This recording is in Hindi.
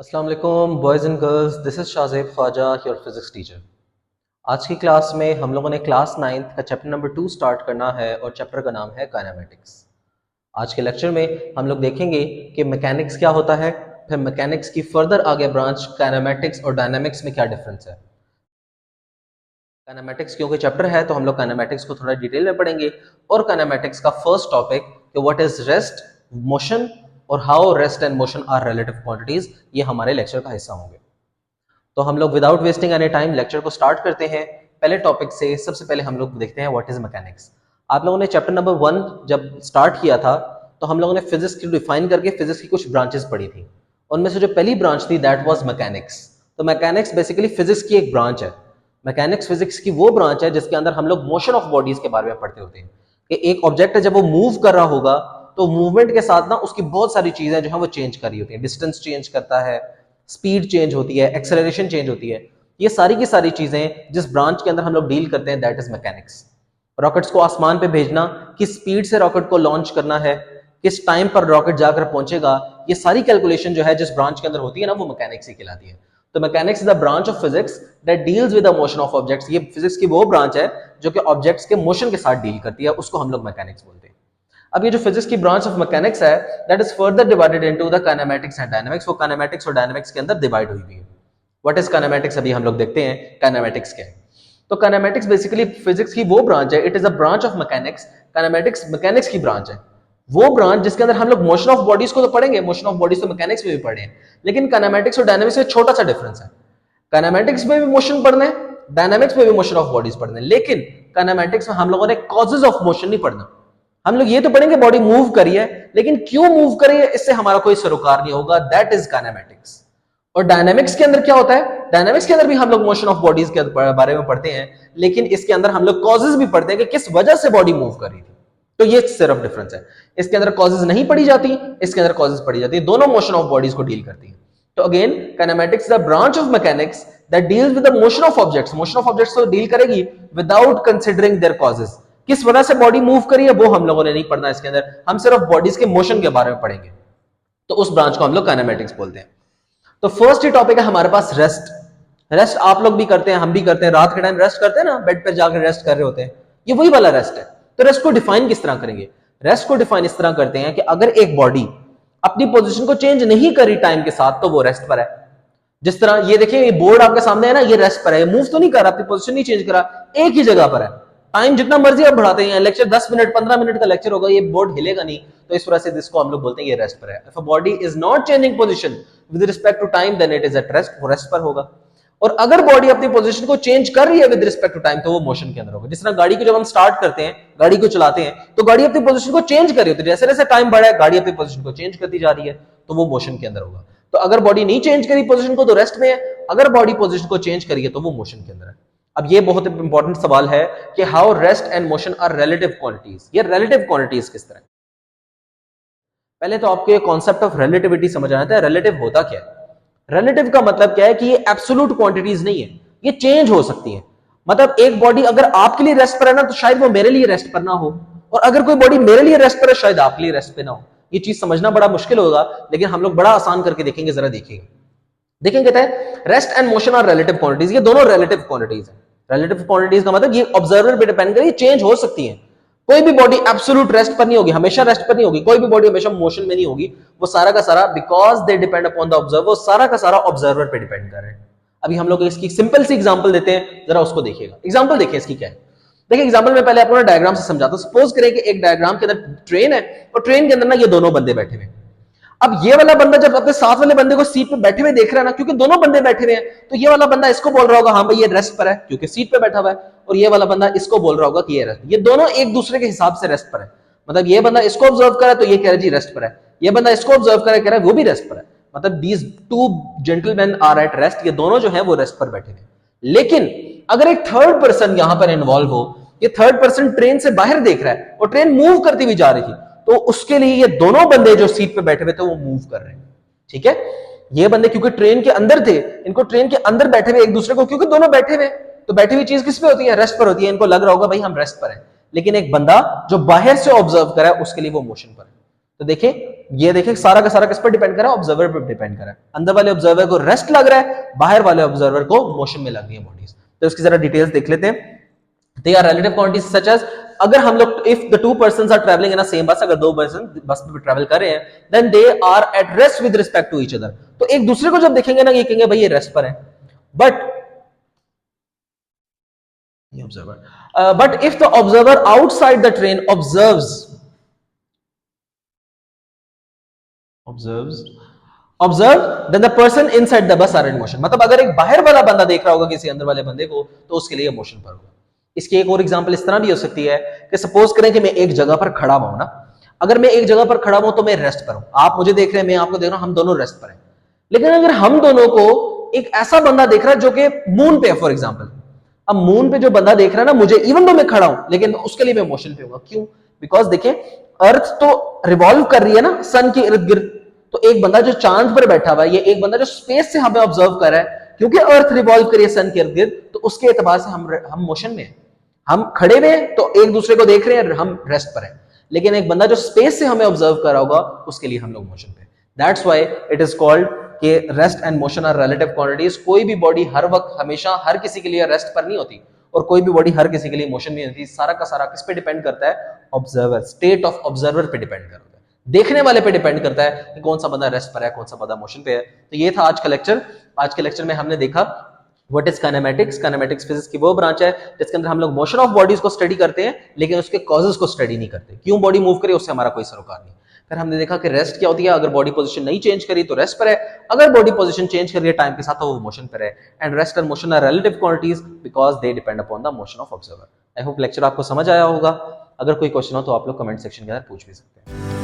अस्सलाम वालेकुम boys and girls, this is Shazeb Khawaja, your physics teacher. आज की क्लास में हम लोगों ने क्लास 9th का चैप्टर नंबर 2 स्टार्ट करना है और चैप्टर का नाम है काइनेमेटिक्स। आज के लेक्चर में हम लोग देखेंगे कि मैकेनिक्स क्या होता है, फिर मैकेनिक्स की फर्दर आगे ब्रांच काइनेमेटिक्स और डायनामिक्स में क्या डिफरेंस है। काइनेमेटिक्स क्योंकि चैप्टर है तो हम लोग काइनेमेटिक्स को थोड़ा डिटेल में पढ़ेंगे और काइनेमेटिक्स का फर्स्ट टॉपिक कि व्हाट इज रेस्ट, मोशन और how rest and motion are relative quantities, ये हमारे लेक्चर का हिस्सा होंगे। तो हम लोग without wasting any time lecture को स्टार्ट करते हैं। पहले टॉपिक से सबसे पहले हम लोग देखते हैं व्हाट इज मैकेनिक्स। आप लोगों ने चैप्टर नंबर 1 जब स्टार्ट किया था तो हम लोगों ने फिजिक्स की डिफाइन करके फिजिक्स की कुछ ब्रांचेस पढ़ी थी। उनमें से जो पहली ब्रांच थी दैट वाज मैकेनिक्स। तो मैकेनिक्स बेसिकली फिजिक्स की एक ब्रांच है। मैकेनिक्स फिजिक्स की वो ब्रांच है जिसके अंदर हम लोग मोशन ऑफ बॉडीज के बारे में पढ़ते होते हैं कि एक ऑब्जेक्ट है जब वो मूव कर रहा होगा तो मूवमेंट के साथ ना उसकी बहुत सारी चीजें जो है वो चेंज कर रही होती हैं। डिस्टेंस चेंज करता है, स्पीड चेंज होती है, एक्सेलरेशन चेंज होती है। ये सारी की सारी चीजें जिस ब्रांच के अंदर हम लोग डील करते हैं दैट इज मैकेनिक्स। रॉकेट्स को आसमान पे भेजना, किस स्पीड से रॉकेट को लॉन्च करना है, किस टाइम पर रॉकेट जाकर पहुंचेगा, ये सारी कैलकुलेशन जो है जिस ब्रांच के अंदर होती है ना वो मैकेनिक्स ही कहलाती है। तो mechanics is the branch of physics that deals with the motion of objects. ये फिजिक्स की वो ब्रांच है जो कि ऑब्जेक्ट्स के मोशन के साथ डील करती है, उसको हम लोग मैकेनिक्स बोलते हैं। अब ये जो फिजिक्स की ब्रांच ऑफ मैकेनिक्स है that is further divided into the kinematics and dynamics. वो काइनेमेटिक्स और डायनामिक्स के अंदर डिवाइड हुई हुई है। व्हाट इज काइनेमेटिक्स, अभी हम लोग देखते हैं काइनेमेटिक्स क्या है। तो काइनेमेटिक्स बेसिकली फिजिक्स की वो ब्रांच है, it is a branch of mechanics. Kinematics mechanics की ब्रांच है, वो ब्रांच जिसके अंदर हम लोग मोशन ऑफ बॉडीज को तो पढ़ेंगे, मोशन ऑफ बॉडीज तो मैकेनिक्स में भी पढ़े हैं, लेकिन काइनेमेटिक्स और डायनामिक्स में छोटा सा डिफरेंस है। काइनेमेटिक्स में भी मोशन पढ़ना है, डायनामिक्स में भी मोशन ऑफ बॉडीज पढ़ना है, लेकिन काइनेमेटिक्स में हम लोगों ने कॉजेज ऑफ मोशन नहीं पढ़ना। हम लोग ये तो पढ़ेंगे बॉडी मूव करी है, लेकिन क्यों मूव करी है इससे हमारा कोई सरोकार नहीं होगा, दैट इज काइनेमेटिक्स। और डायनामिक्स के अंदर क्या होता है, डायनामिक्स के अंदर भी हम लोग मोशन ऑफ बॉडीज के बारे में पढ़ते हैं, लेकिन इसके अंदर हम लोग कॉजेज भी पढ़ते हैं कि किस वजह से बॉडी मूव कर रही थी। तो ये सिर्फ डिफरेंस है, इसके अंदर कॉजेज नहीं पढ़ी जाती, इसके अंदर कॉजेज पढ़ी जाती है, दोनों मोशन ऑफ बॉडीज को डील करती है। तो again kinematics is a branch of mechanics that deals with the motion of objects. Motion of objects को डील करेगी विदाउट कंसीडरिंग देयर कॉजेज। किस वजह से बॉडी मूव करी है वो हम लोगों ने नहीं पढ़ना, इसके अंदर हम सिर्फ बॉडीज के मोशन के बारे में पढ़ेंगे। तो उस ब्रांच को हम लोग काइनेमेटिक्स बोलते हैं। तो फर्स्ट ही टॉपिक है हमारे पास रेस्ट। रेस्ट आप लोग भी करते हैं, हम भी करते हैं, रात के टाइम रेस्ट करते हैं ना, बेड पर जाकर रेस्ट कर रहे होते हैं, ये वही वाला रेस्ट है। तो रेस्ट को डिफाइन किस तरह करेंगे, रेस्ट को डिफाइन इस तरह करते हैं कि अगर एक बॉडी अपनी पोजीशन को चेंज नहीं करी टाइम के साथ तो वो रेस्ट पर है। जिस तरह ये देखिए, ये बोर्ड आपके सामने है ना, ये रेस्ट पर है, मूव तो नहीं कर रहा, अपनी पोजीशन नहीं चेंज करा, एक ही जगह पर है। टाइम जितना मर्जी आप बढ़ाते हैं, लेक्चर 10 मिनट 15 मिनट का लेक्चर होगा, ये बोर्ड हिलेगा नहीं, तो इस वजह से जिसको हम लोग बोलते हैं ये रेस्ट पर है। If a body is not changing position with respect to time then it is at rest, वो रेस्ट पर होगा। और अगर बॉडी अपनी पोजीशन को चेंज कर रही है विद रिस्पेक्ट टू टाइम तो वो मोशन के अंदर होगा। जिस तरह गाड़ी को जब हम स्टार्ट करते हैं, गाड़ी को चलाते हैं, तो गाड़ी अपनी पोजीशन को चेंज कर रही होती है, जैसे जैसे टाइम बढ़ा है गाड़ी अपनी पोजीशन को चेंज करती जा रही है, तो वो मोशन के अंदर होगा। तो अगर बॉडी नहीं चेंज करी पोजीशन को तो रेस्ट में है, अगर बॉडी पोजीशन को चेंज करी है तो वो मोशन के अंदर है। अब ये बहुत इंपॉर्टेंट सवाल है कि how rest and motion are relative quantities. ये रिलेटिव क्वांटिटीज किस तरह। पहले तो आपको ये कॉन्सेप्ट ऑफ रिलेटिविटी समझ आना था, रिलेटिव होता क्या है। रिलेटिव का मतलब क्या है कि ये एब्सोल्यूट क्वांटिटीज नहीं है, ये चेंज हो सकती है। मतलब एक बॉडी अगर आपके लिए रेस्ट पर है ना तो शायद वो मेरे लिए रेस्ट पर ना हो, और अगर कोई बॉडी मेरे लिए रेस्ट पर है शायद आपके लिए रेस्ट पे ना हो। ये चीज समझना बड़ा मुश्किल होगा, लेकिन हम लोग बड़ा आसान करके देखेंगे, जरा देखिएगा। देखेंगे rest and motion are relative quantities, ये दोनों रिलेटिव क्वांटिटीज हैं। रिलेटिव क्वांटिटीज का मतलब ये ऑब्जर्वर पे डिपेंड करे, चेंज हो सकती है। कोई भी बॉडी एब्सोल्यूट रेस्ट पर नहीं होगी, हमेशा रेस्ट पर नहीं होगी, कोई भी बॉडी हमेशा मोशन में नहीं होगी। वो सारा का सारा because they depend upon the observer, वो सारा का सारा ऑब्जर्वर पे डिपेंड कर रहे हैं। अभी हम लोग इसकी सिंपल सी एग्जांपल देते हैं, जरा उसको देखिएगा। एग्जांपल देखिए इसकी क्या है। देखिए एग्जांपल में पहले आपको डायग्राम से समझाता हूं। सपोज करें कि एक डायग्राम के अंदर ट्रेन है और ट्रेन के अंदर ना ये दोनों बंदे बैठे हुए हैं। अब ये वाला बंदा जब अपने साथ वाले बंदे को सीट पे बैठे हुए देख रहा है ना, क्योंकि दोनों बंदे बैठे हुए हैं, तो ये वाला बंदा इसको बोल रहा होगा हाँ भाई ये रेस्ट पर है क्योंकि सीट पे बैठा हुआ है, और ये वाला बंदा इसको बोल रहा होगा कि ये रेस्ट। ये दोनों एक दूसरे के हिसाब से रेस्ट पर है। मतलब ये बंदा इसको ऑब्जर्व कर रहा है तो ये कह रहा है जी रेस्ट पर है, ये बंदा इसको ऑब्जर्व कर रहा है कह रहा है वो भी रेस्ट पर है। मतलब these two gentleman are at rest, ये दोनों जो है वो रेस्ट पर बैठे हैं। लेकिन अगर एक थर्ड पर्सन यहां पर इन्वॉल्व हो, ये थर्ड पर्सन ट्रेन से बाहर देख रहा है और ट्रेन मूव करती हुई जा रही थी, तो उसके लिए ये दोनों बंदे जो सीट पे बैठे हुए थे वो मूव कर रहे हैं। ठीक है, ये बंदे क्योंकि ट्रेन के अंदर थे, इनको ट्रेन के अंदर बैठे हुए एक दूसरे को, क्योंकि दोनों बैठे हुए, तो बैठी हुई चीज किस पे होती है, रेस्ट पर होती है। इनको लग रहा होगा भाई हम रेस्ट पर हैं, लेकिन एक बंदा जो बाहर से ऑब्जर्व कर रहा है उसके लिए वो मोशन पर है। तो देखिए, ये देखिए सारा का सारा किस पर डिपेंड कर रहा है, ऑब्जर्वर पर डिपेंड कर रहा है। अंदर वाले ऑब्जर्वर को रेस्ट लग रहा है, बाहर वाले ऑब्जर्वर को मोशन में लग रही है बॉडीज। तो इसकी जरा डिटेल्स देख लेते हैं। They are relative quantities such as, अगर हम लोग if the two persons are travelling in a same bus, अगर दो पर्सन बस में ट्रैवल कर रहे हैं, then they are at rest with respect to each other. तो एक दूसरे को जब देखेंगे ना, ये कहेंगे भाई ये रेस्ट पर है। But if the observer outside the train observed then the person inside the bus are in motion। मतलब अगर एक बाहर वाला बंदा देख रहा होगा किसी अंदर वाले बंदे को, तो उसके लिए मोशन पर होगा। इसकी एक और एग्जांपल इस तरह भी हो सकती है कि सपोज करें कि मैं एक जगह पर खड़ा हुआ हूं ना, अगर मैं एक जगह पर खड़ा हुआ तो मैं रेस्ट पर हूं, आप मुझे देख रहे हैं, मैं आपको देख रहा हूं, हम दोनों रेस्ट पर हैं। लेकिन अगर हम दोनों को एक ऐसा बंदा देख रहा है जो कि मून पे है फॉर एग्जाम्पल, अब मून पे जो बंदा देख रहा है ना मुझे, इवन तो मैं खड़ा हूं, लेकिन उसके लिए मैं मोशन पे हूँ। क्यों? बिकॉज देखिए अर्थ तो रिवॉल्व कर रही है ना सन के इर्द गिर्द, तो एक बंदा जो चांद पर बैठा हुआ है, ये एक बंदा जो स्पेस से हमें ऑब्जर्व कर रहा है, क्योंकि अर्थ रिवॉल्व कर रही है सन के इर्द गिर्द, तो उसके एतबार से हम मोशन में हैं। हम खड़े हुए तो एक दूसरे को देख रहे हैं, हम रेस्ट पर हैं। लेकिन एक बंदा जो स्पेस से हमें ऑब्जर्व कर रहा होगा, उसके लिए हम लोग मोशन पे। That's why it is called कि rest and motion are relative quantities. कोई भी बॉडी हर वक्त हमेशा हर किसी के लिए रेस्ट पर नहीं होती, और कोई भी बॉडी हर किसी के लिए मोशन में होती। सारा का सारा किस पे डिपेंड करता है? ऑब्जर्वर, स्टेट ऑफ ऑब्जर्वर पे डिपेंड करता है, देखने वाले पे डिपेंड करता है कि कौन सा बंदा रेस्ट पर है, कौन सा बंदा मोशन पे है। तो ये था आज का लेक्चर। आज के लेक्चर में हमने देखा what is kinematics. Kinematics physics की वो ब्रांच है जिसके अंदर हम लोग मोशन ऑफ बॉडीज को स्टडी करते हैं, लेकिन उसके कॉजेस को स्टडी नहीं करते। क्यों बॉडी मूव करे उससे हमारा कोई सरोकार नहीं। फिर हमने देखा कि रेस्ट क्या होती है, अगर बॉडी पोजीशन नहीं चेंज करी तो रेस्ट पर है, अगर बॉडी पोजीशन चेंज कर रही है टाइम के साथ तो वो मोशन पर है। And rest and motion are relative quantities because they depend upon the motion of observer. I hope lecture आपको समझ आया होगा। अगर कोई क्वेश्चन हो तो आप लोग कमेंट सेक्शन के अंदर पूछ भी सकते हैं।